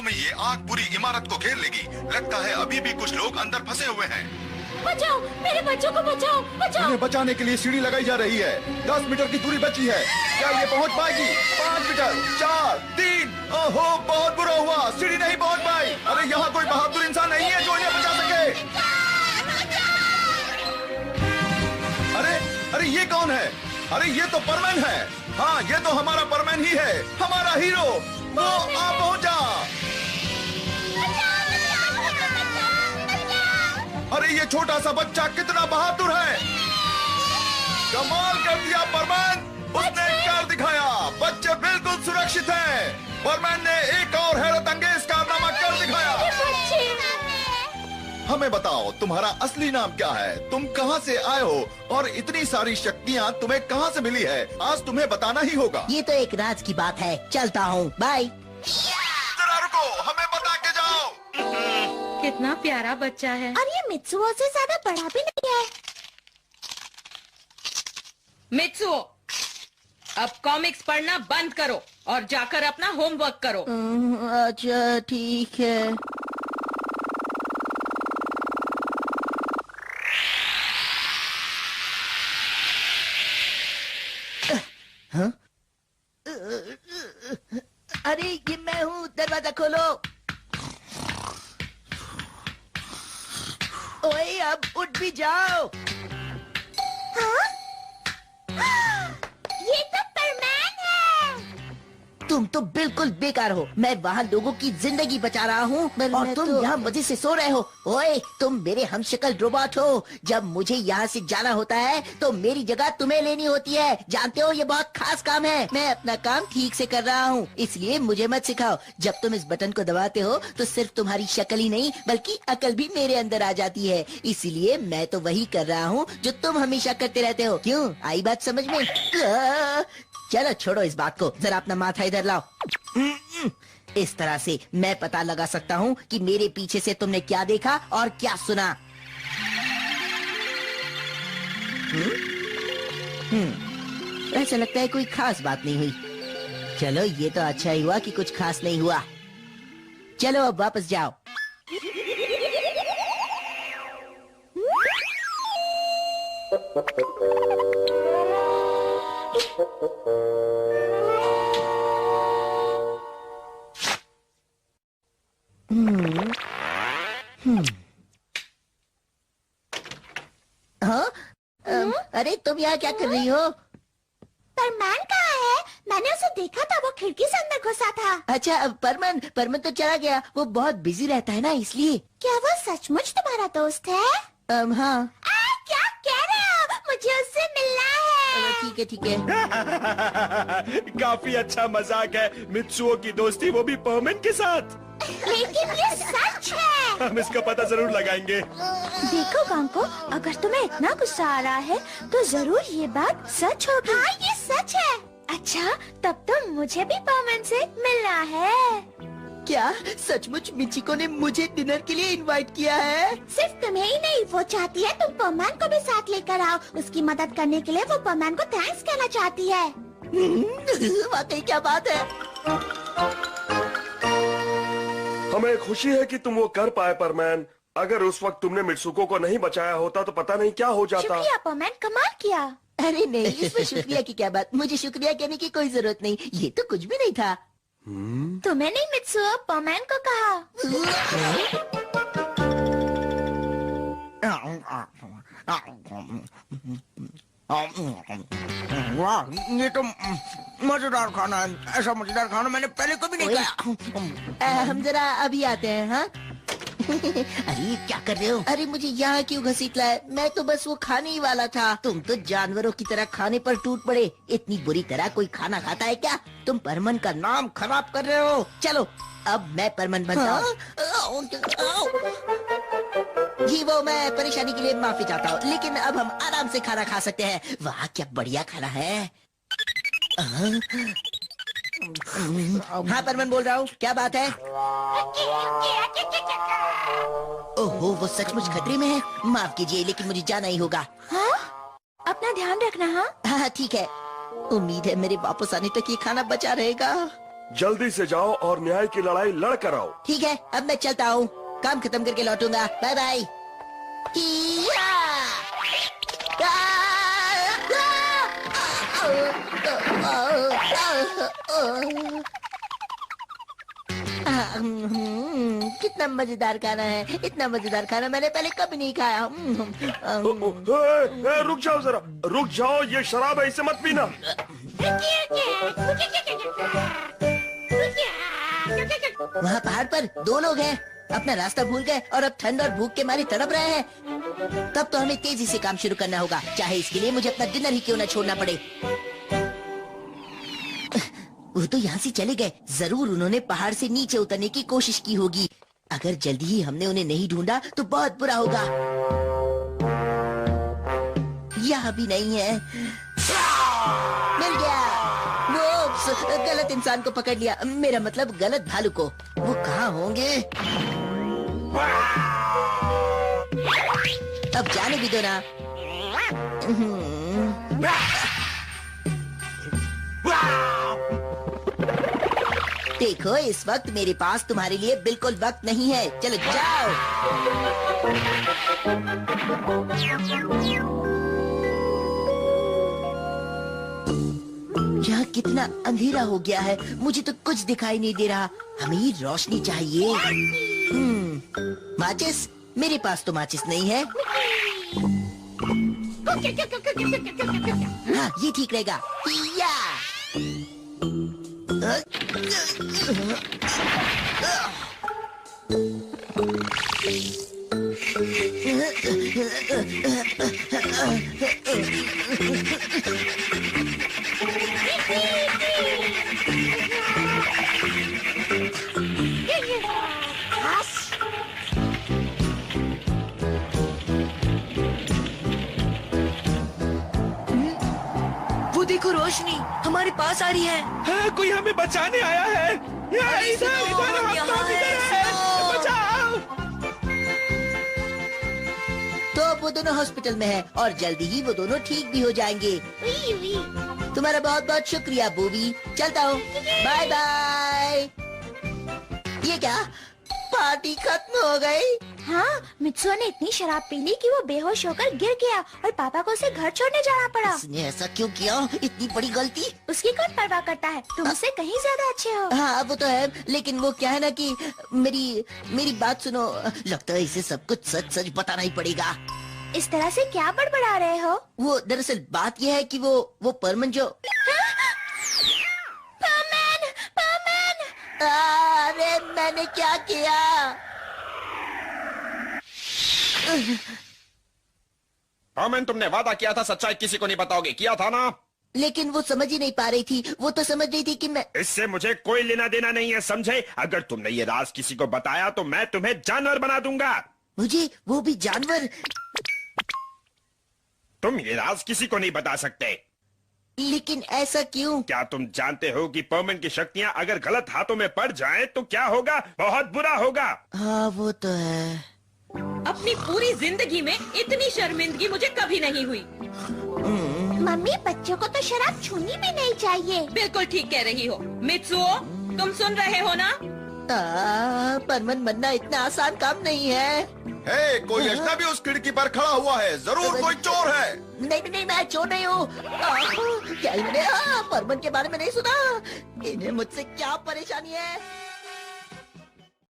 मिनटों में ये आग पूरी इमारत को घेर लेगी। लगता है अभी भी कुछ लोग अंदर फंसे हुए हैं। बचाओ, मेरे बच्चों को बचाओ, बचाओ। उन्हें बचाने के लिए सीढ़ी लगाई जा रही है। 10 मीटर की दूरी बची है। क्या ये पहुंच पाएगी? 5 मीटर, 4, 3। ओहो, बहुत बुरा हुआ, सीढ़ी नहीं पहुंच पाई। अरे यहाँ कोई बहादुर इंसान नहीं है जो इन्हें बचा सके। अरे अरे ये कौन है? अरे ये तो परमैन है। हाँ, ये तो हमारा परमैन ही है, हमारा हीरो। वो आ पहुंचा। अरे ये छोटा सा बच्चा कितना बहादुर है। कमाल कर दिया परमैन, उसने कर दिखाया। बच्चे बिल्कुल सुरक्षित हैं। परमैन ने एक और हैरत अंगेज कारनामा कर दिखाया। हमें बताओ, तुम्हारा असली नाम क्या है? तुम कहाँ से आए हो और इतनी सारी शक्तियाँ तुम्हें कहाँ से मिली है? आज तुम्हें बताना ही होगा। ये तो एक राज की बात है। चलता हूँ, बाय। जरा रुको, हमें बता के जाओ। कितना प्यारा बच्चा है। और ये मित्सुओ से ज्यादा बड़ा भी नहीं है। मित्सुओ, अब कॉमिक्स पढ़ना बंद करो और जाकर अपना होमवर्क करो। अच्छा ठीक है। हाँ? अरे ये मैं हूँ, दरवाजा खोलो। ओए अब उठ भी जाओ। हाँ? ये तो परमैन है। तुम तो बिल्कुल बेकार हो। मैं वहाँ लोगों की जिंदगी बचा रहा हूँ और तुम यहाँ मजे से सो रहे हो। ओए तुम मेरे हमशक्ल रोबोट हो। जब मुझे यहाँ से जाना होता है तो मेरी जगह तुम्हें लेनी होती है। जानते हो, ये बहुत खास काम है। मैं अपना काम ठीक से कर रहा हूँ, इसलिए मुझे मत सिखाओ। जब तुम इस बटन को दबाते हो तो सिर्फ तुम्हारी शक्ल ही नहीं बल्कि अकल भी मेरे अंदर आ जाती है। इसलिए मैं तो वही कर रहा हूँ जो तुम हमेशा करते रहते हो। क्यों, आई बात समझ में? चलो छोड़ो इस बात को, जरा अपना माथा इधर लाओ। इस तरह से मैं पता लगा सकता हूँ कि मेरे पीछे से तुमने क्या देखा और क्या सुना। ऐसा लगता है कोई खास बात नहीं हुई। चलो ये तो अच्छा ही हुआ कि कुछ खास नहीं हुआ। चलो अब वापस जाओ। हाँ? अरे तुम यहाँ क्या कर रही हो? परमैन कहाँ है? मैंने उसे देखा था, वो खिड़की से अंदर घुसा था। अच्छा परमन तो चला गया। वो बहुत बिजी रहता है ना, इसलिए। क्या वो सचमुच तुम्हारा दोस्त है? हाँ। क्या कह रहे हो? मुझे उससे मिलना है। ठीक है। काफी अच्छा मजाक है। मित्सुओ की दोस्ती, वो भी परमैन के साथ। लेकिन ये सच है। हम इसका पता जरूर लगाएंगे। देखो गांको, अगर तुम्हें इतना गुस्सा आ रहा है तो जरूर ये बात सच होगी। हाँ, ये सच है। अच्छा, तब तो मुझे भी परमैन से मिलना है। क्या सचमुच मिचिको ने मुझे डिनर के लिए इनवाइट किया है? सिर्फ तुम्हें ही नहीं, वो चाहती है तुम परमैन को भी साथ लेकर आओ। उसकी मदद करने के लिए वो परमैन को थैंक्स कहना चाहती है। वाकई क्या बात है। हमें खुशी है कि तुम वो कर पाए परमैन। अगर उस वक्त तुमने मित्सुको को नहीं बचाया होता तो पता नहीं क्या हो जाता। शुक्रिया परमैन, कमाल किया। अरे नहीं, इसमें शुक्रिया की क्या बात। मुझे शुक्रिया कहने की कोई जरूरत नहीं, ये तो कुछ भी नहीं था। तुम्हें नहीं मित्सुओ, परमैन को कहा। वाह, ये तो मजेदार खाना है। ऐसा मजेदार खाना मैंने पहले कभी नहीं खाया। हम जरा अभी आते हैं। हाँ? अरे क्या कर रहे हो? अरे मुझे यहाँ क्यों घसीटला है? मैं तो बस वो खाने ही वाला था। तुम तो जानवरों की तरह खाने पर टूट पड़े। इतनी बुरी तरह कोई खाना खाता है क्या? तुम परमन का नाम खराब कर रहे हो। चलो अब मैं परमन बनता हूँ। जी वो, मैं परेशानी के लिए माफी चाहता हूँ, लेकिन अब हम आराम से खाना खा सकते हैं। वाह क्या बढ़िया खाना है। हाँ परमन बोल रहा हूँ, क्या बात है? ओहो, वो सचमुच खतरे में है। माफ कीजिए, लेकिन मुझे जाना ही होगा। हाँ? अपना ध्यान रखना। हाँ हाँ ठीक है। उम्मीद है मेरे वापस आने तक ये खाना बचा रहेगा। जल्दी से जाओ और न्याय की लड़ाई लड़ कर आओ। ठीक है, अब मैं चलता हूँ, काम खत्म करके लौटूंगा। Bye bye. कितना मजेदार खाना है, इतना मजेदार खाना मैंने पहले कभी नहीं खाया। रुक जाओ जरा, रुक जाओ, ये शराब है, इसे मत पीना। वहाँ पहाड़ पर 2 लोग हैं, अपना रास्ता भूल गए और अब ठंड और भूख के मारे तड़प रहे हैं। तब तो हमें तेजी से काम शुरू करना होगा, चाहे इसके लिए मुझे अपना डिनर ही क्यों न छोड़ना पड़े। वो तो यहाँ से चले गए, जरूर उन्होंने पहाड़ से नीचे उतरने की कोशिश की होगी। अगर जल्दी ही हमने उन्हें नहीं ढूंढा तो बहुत बुरा होगा। यहाँ भी नहीं है। मिल गया। वो गलत इंसान को पकड़ लिया, मेरा मतलब गलत भालू को। वो कहाँ होंगे? अब जाने भी दो ना। देखो, इस वक्त मेरे पास तुम्हारे लिए बिल्कुल वक्त नहीं है, चलो जाओ। यहाँ कितना अंधेरा हो गया है, मुझे तो कुछ दिखाई नहीं दे रहा। हमें रोशनी चाहिए। माचिस? मेरे पास तो माचिस नहीं है। हाँ, ये ठीक रहेगा। या! वो देखो, रोशनी हमारे पास आ रही है। कोई हमें बचाने आया है। इधर हम लोग इधर हैं। बचाओ। तो अब वो दोनों हॉस्पिटल में हैं और जल्दी ही वो दोनों ठीक भी हो जाएंगे। तुम्हारा बहुत बहुत शुक्रिया बूबी, चलता हूँ, बाय बाय। ये क्या, पार्टी खत्म हो गई? हाँ, मित्सुओ ने इतनी शराब पी ली कि वो बेहोश होकर गिर गया और पापा को उसे घर छोड़ने जाना पड़ा। उसने ऐसा क्यों किया? इतनी बड़ी गलती। उसकी कौन परवाह करता है, तुम उससे कहीं ज्यादा अच्छे हो। हाँ, वो तो है, लेकिन वो क्या है ना कि मेरी बात सुनो। लगता है इसे सब कुछ सच सच बताना ही पड़ेगा। इस तरह से क्या बड़बड़ा रहे हो? वो दरअसल बात यह है कि वो परमन जो अरे मैंने क्या किया? परमन, तुमने वादा किया था सच्चाई किसी को नहीं बताओगे, किया था ना? लेकिन वो समझ ही नहीं पा रही थी। वो तो समझ रही थी कि मैं। इससे मुझे कोई लेना देना नहीं है, समझे? अगर तुमने ये राज किसी को बताया तो मैं तुम्हें जानवर बना दूंगा। मुझे वो भी जानवर? तुम ये राज किसी को नहीं बता सकते। लेकिन ऐसा क्यों? क्या तुम जानते हो कि परमन की शक्तियाँ अगर गलत हाथों में पड़ जाएं तो क्या होगा? बहुत बुरा होगा। हाँ, वो तो है। अपनी पूरी जिंदगी में इतनी शर्मिंदगी मुझे कभी नहीं हुई। मम्मी, बच्चों को तो शराब छूनी भी नहीं चाहिए। बिल्कुल ठीक कह रही हो। मित्सुओ, तुम सुन रहे हो ना? परमन बनना इतना आसान काम नहीं है। हे, कोई अजनबी उस खिड़की पर खड़ा हुआ है, जरूर कोई चोर है। नहीं, मैं चोर नहीं हूँ। क्या इन्होंने परमन के बारे में नहीं सुना? इन्हें मुझसे क्या परेशानी है?